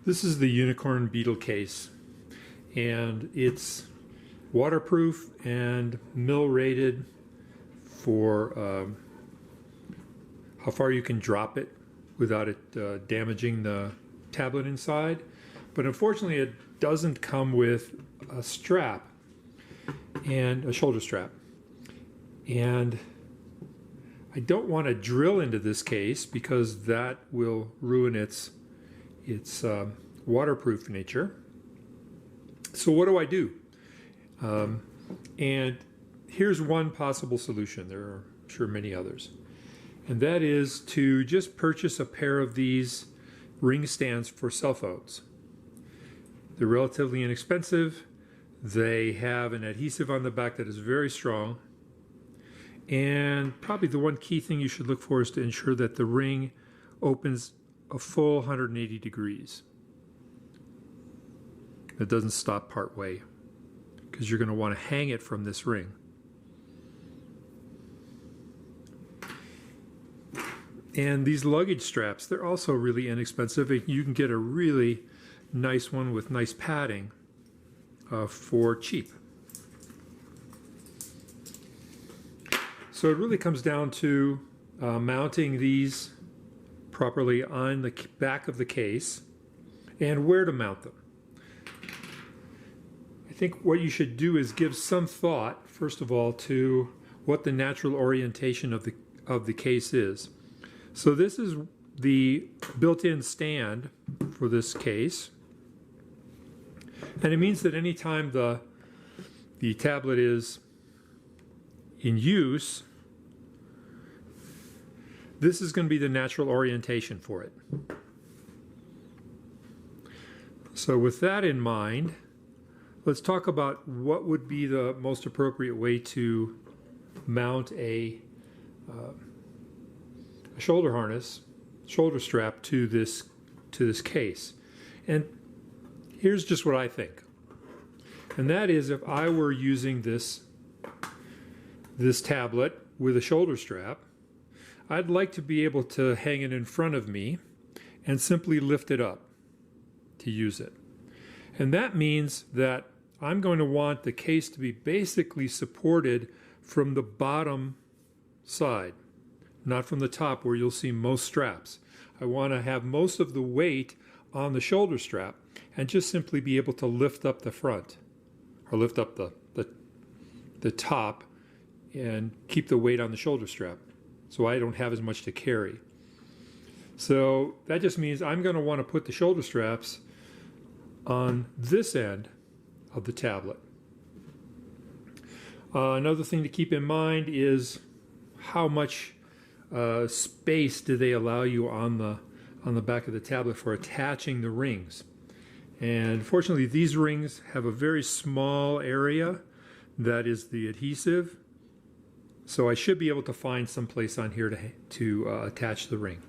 This is the Unicorn Beetle case, and it's waterproof and mill rated for how far you can drop it without it damaging the tablet inside. But unfortunately it doesn't come with a strap, and a shoulder strap, and I don't want to drill into this case because that will ruin its waterproof nature. So what do? And here's one possible solution. There are, I'm sure, many others. And that is to just purchase a pair of these ring stands for cell phones. They're relatively inexpensive. They have an adhesive on the back that is very strong. And probably the one key thing you should look for is to ensure that the ring opens a full 180 degrees. It doesn't stop part way, because you're going to want to hang it from this ring. And these luggage straps, they're also really inexpensive. You can get a really nice one with nice padding for cheap. So it really comes down to mounting these properly on the back of the case and where to mount them. I think what you should do is give some thought, first of all, to what the natural orientation of the case is. So this is the built-in stand for this case, and it means that anytime the tablet is in use, this is going to be the natural orientation for it. So with that in mind, let's talk about what would be the most appropriate way to mount a shoulder harness, shoulder strap to this case. And here's just what I think. And that is, if I were using this tablet with a shoulder strap, I'd like to be able to hang it in front of me and simply lift it up to use it. And that means that I'm going to want the case to be basically supported from the bottom side, not from the top where you'll see most straps. I want to have most of the weight on the shoulder strap and just simply be able to lift up the front, or lift up the top and keep the weight on the shoulder strap, so I don't have as much to carry. So that just means I'm going to want to put the shoulder straps on this end of the tablet. Another thing to keep in mind is how much space do they allow you on the back of the tablet for attaching the rings. And fortunately, these rings have a very small area that is the adhesive, so I should be able to find some place on here to attach the ring.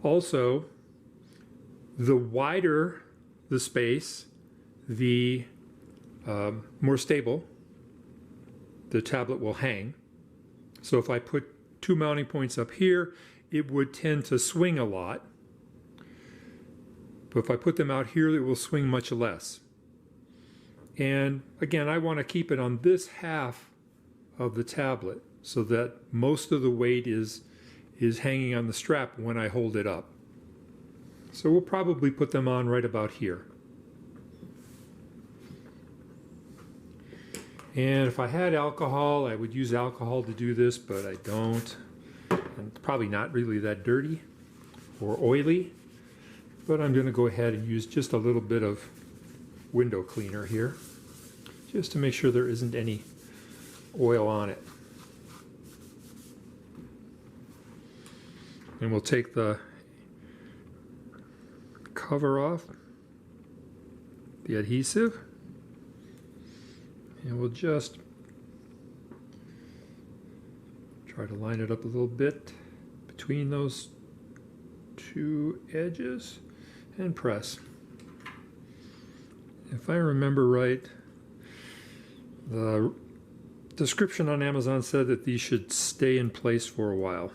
Also, the wider the space, the more stable the tablet will hang. So if I put two mounting points up here, it would tend to swing a lot. But if I put them out here, it will swing much less. And again, I want to keep it on this half of the tablet so that most of the weight is hanging on the strap when I hold it up. So we'll probably put them on right about here. And if I had alcohol, I would use alcohol to do this, but I don't. And it's probably not really that dirty or oily, but I'm going to go ahead and use just a little bit of window cleaner here, just to make sure there isn't any oil on it. And we'll take the cover off, the adhesive, and we'll just try to line it up a little bit between those two edges and press. If I remember right, the description on Amazon said that these should stay in place for a while.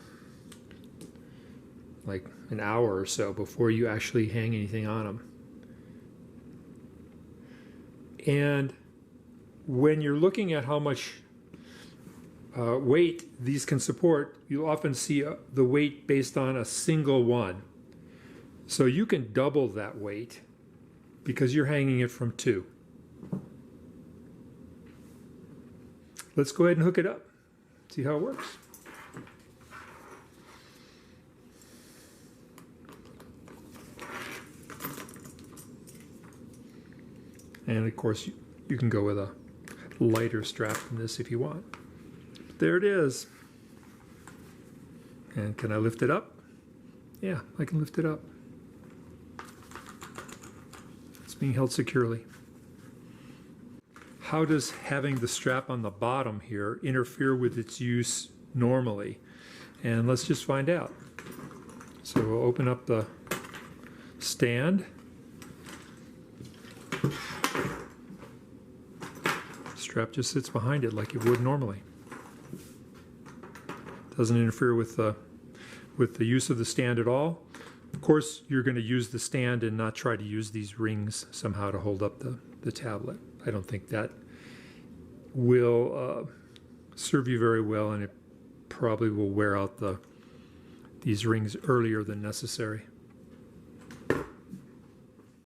like an hour or so before you actually hang anything on them. And when you're looking at how much weight these can support, you often see the weight based on a single one. So you can double that weight because you're hanging it from 2. Let's go ahead and hook it up, see how it works. And of course, you can go with a lighter strap than this if you want. But there it is. And can I lift it up? Yeah, I can lift it up. It's being held securely. How does having the strap on the bottom here interfere with its use normally? And let's just find out. So we'll open up the stand. Strap just sits behind it like it would normally. Doesn't interfere with the use of the stand at all. Of course, you're going to use the stand and not try to use these rings somehow to hold up the tablet. I don't think that will serve you very well, and it probably will wear out these rings earlier than necessary.